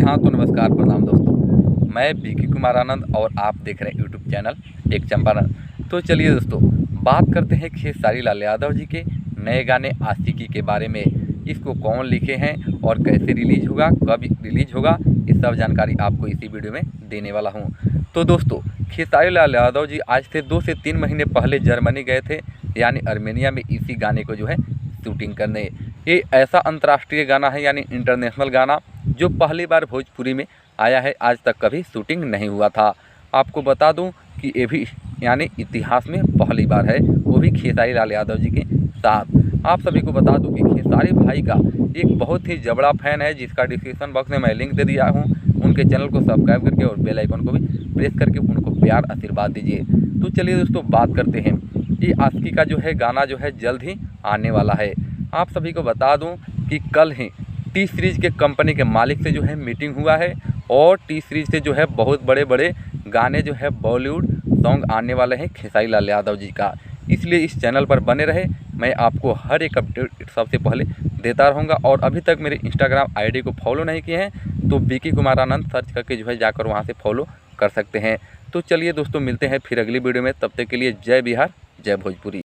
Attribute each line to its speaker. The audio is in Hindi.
Speaker 1: हाँ, तो नमस्कार प्रणाम दोस्तों। मैं बीके कुमार आनंद और आप देख रहे हैं यूट्यूब चैनल एक चंपारण। तो चलिए दोस्तों, बात करते हैं खेसारी लाल यादव जी के नए गाने आशिकी के बारे में। इसको कौन लिखे हैं और कैसे रिलीज होगा, कब रिलीज होगा, ये सब जानकारी आपको इसी वीडियो में देने वाला हूँ। तो दोस्तों, खेसारी लाल यादव जी आज से 2 से 3 महीने पहले जर्मनी गए थे, यानी अर्मेनिया में इसी गाने को जो है शूटिंग करने। ये ऐसा अंतर्राष्ट्रीय गाना है, यानी इंटरनेशनल गाना, जो पहली बार भोजपुरी में आया है। आज तक कभी शूटिंग नहीं हुआ था। आपको बता दूं कि ये भी यानी इतिहास में पहली बार है, वो भी खेसारी लाल यादव जी के साथ। आप सभी को बता दूं कि खेसारी भाई का एक बहुत ही जबड़ा फैन है, जिसका डिस्क्रिप्शन बॉक्स में मैं लिंक दे दिया हूँ। उनके चैनल को सब्सक्राइब करके और बेल आइकन को भी प्रेस करके उनको प्यार आशीर्वाद दीजिए। तो चलिए दोस्तों, बात करते हैं। ये आशिकी का जो है गाना जो है जल्द ही आने वाला है। आप सभी को बता दूं कि कल ही टी सीरीज़ के कंपनी के मालिक से जो है मीटिंग हुआ है, और टी सीरीज़ से जो है बहुत बड़े बड़े गाने जो है बॉलीवुड सॉन्ग आने वाले हैं खेसारी लाल यादव जी का। इसलिए इस चैनल पर बने रहे, मैं आपको हर एक अपडेट सबसे पहले देता रहूँगा। और अभी तक मेरे इंस्टाग्राम आईडी को फॉलो नहीं किए हैं तो बीके कुमार आनंद सर्च करके जो है जाकर वहाँ से फॉलो कर सकते हैं। तो चलिए दोस्तों, मिलते हैं फिर अगली वीडियो में। तब तक के लिए जय बिहार, जय भोजपुरी।